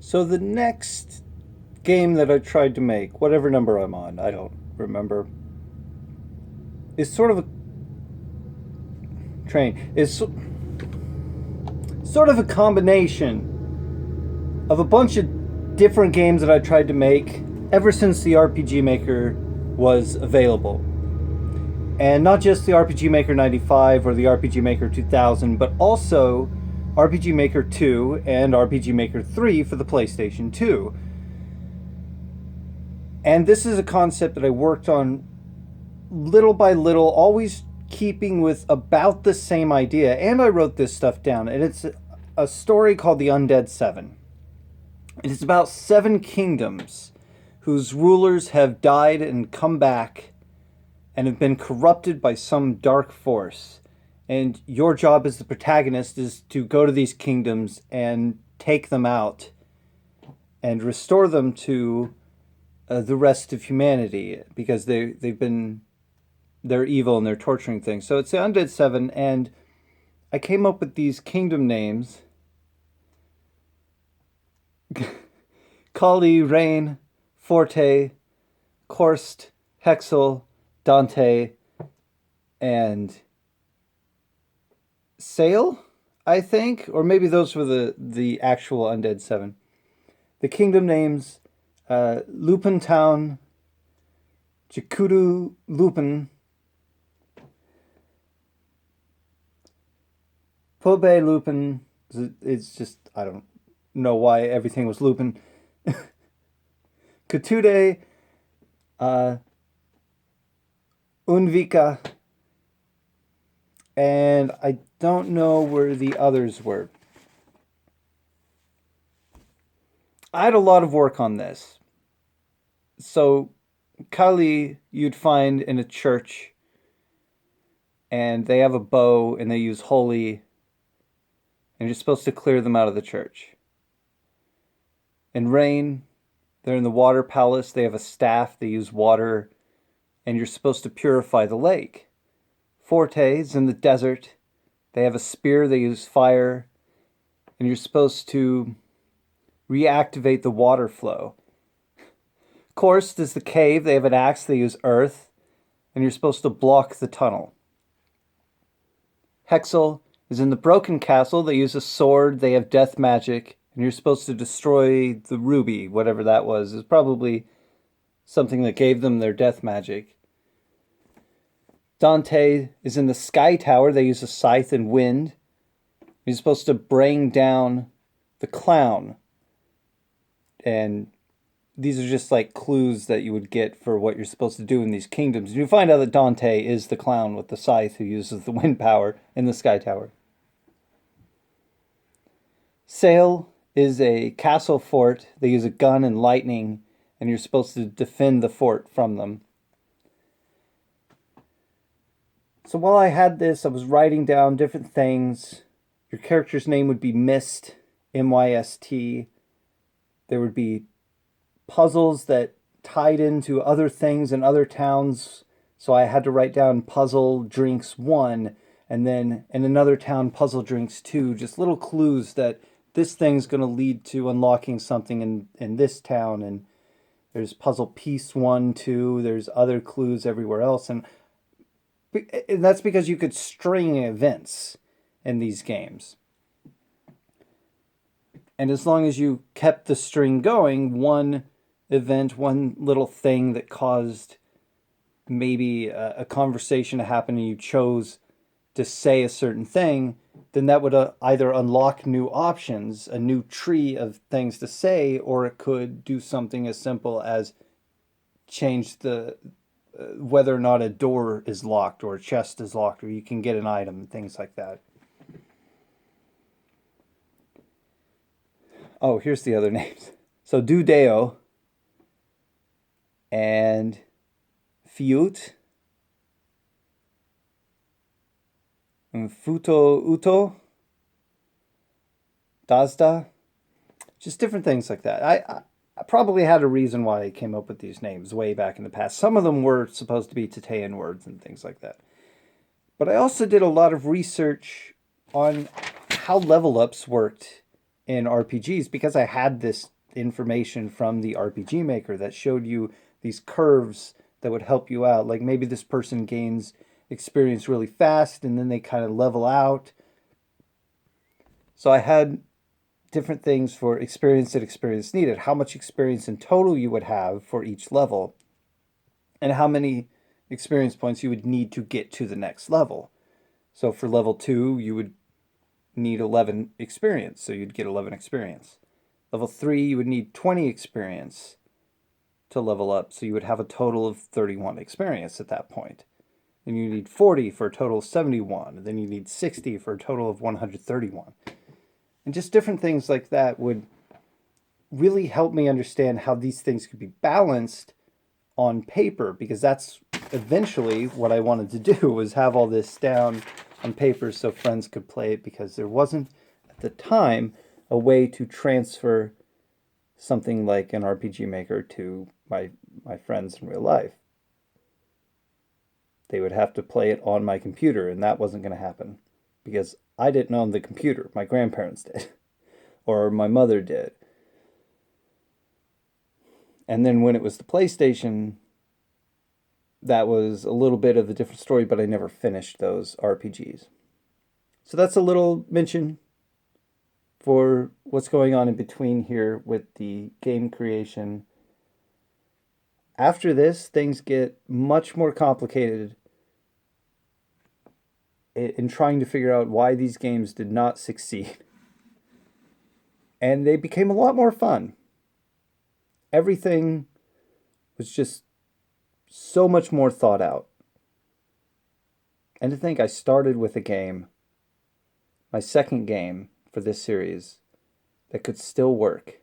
So the next game that I tried to make, whatever number I'm on, I don't remember, is sort of a sort of a combination of a bunch of different games that I tried to make ever since the RPG Maker was available. And not just the RPG Maker 95 or the RPG Maker 2000, but also RPG Maker 2 and RPG Maker 3 for the PlayStation 2. And this is a concept that I worked on little by little, always keeping with about the same idea. And I wrote this stuff down, and it's a story called The Undead Seven. It is about 7 kingdoms whose rulers have died and come back and have been corrupted by some dark force. And your job as the protagonist is to go to these kingdoms and take them out and restore them to the rest of humanity, because they're evil and they're torturing things. So it's the Undead Seven, and I came up with these kingdom names: Kali, Rain, Forte, Korst, Hexel, Dante, and Sail, I think, or maybe those were the actual Undead Seven. The kingdom names: Lupin Town, Chikudu Lupin, Pobe Lupin. It's just, I don't know why everything was Lupin. Katude, Unvika, and I don't know where the others were. I had a lot of work on this. So, Kali, you'd find in a church, and they have a bow, and they use holy, and you're supposed to clear them out of the church. In Rain, they're in the water palace, they have a staff, they use water, and you're supposed to purify the lake. Forte's in the desert, they have a spear, they use fire, and you're supposed to reactivate the water flow. Korst is the cave, they have an axe, they use earth, and you're supposed to block the tunnel. Hexel is in the broken castle, they use a sword, they have death magic, and you're supposed to destroy the ruby, whatever that was. It's probably something that gave them their death magic. Dante is in the sky tower, they use a scythe and wind. You're supposed to bring down the clown. And these are just like clues that you would get for what you're supposed to do in these kingdoms. And you find out that Dante is the clown with the scythe who uses the wind power in the sky tower. Sail is a castle fort. They use a gun and lightning, and you're supposed to defend the fort from them. So while I had this, I was writing down different things. Your character's name would be Myst, M-Y-S-T. There would be puzzles that tied into other things in other towns. So I had to write down Puzzle Drinks 1, and then in another town, Puzzle Drinks 2. Just little clues that this thing's going to lead to unlocking something in this town. And there's Puzzle Piece 1, 2. There's other clues everywhere else. And that's because you could string events in these games. And as long as you kept the string going, one event, one little thing that caused maybe a conversation to happen and you chose to say a certain thing, then that would either unlock new options, a new tree of things to say, or it could do something as simple as change the whether or not a door is locked or a chest is locked or you can get an item, things like that. Oh, here's the other names. So Dudeo and Fiut and Futo Uto, Dazda, just different things like that. I probably had a reason why I came up with these names way back in the past. Some of them were supposed to be Tataean words and things like that. But I also did a lot of research on how level ups worked in RPGs because I had this information from the RPG Maker that showed you these curves that would help you out. Like maybe this person gains experience really fast and then they kind of level out. So I had different things for experience and experience needed, how much experience in total you would have for each level, and how many experience points you would need to get to the next level. So for level 2, you would need 11 experience, so you'd get 11 experience. Level 3, you would need 20 experience to level up, so you would have a total of 31 experience at that point. Then you need 40 for a total of 71. Then you need 60 for a total of 131. And just different things like that would really help me understand how these things could be balanced on paper, because that's eventually what I wanted to do, was have all this down on paper so friends could play it, because there wasn't at the time a way to transfer something like an RPG Maker to my friends in real life. They would have to play it on my computer, and that wasn't going to happen because I didn't own the computer. My grandparents did, or my mother did. And then when it was the PlayStation, that was a little bit of a different story, but I never finished those RPGs. So that's a little mention for what's going on in between here with the game creation. After this, things get much more complicated in trying to figure out why these games did not succeed. And they became a lot more fun. Everything was just so much more thought out. And to think I started with a game, my second game for this series, that could still work.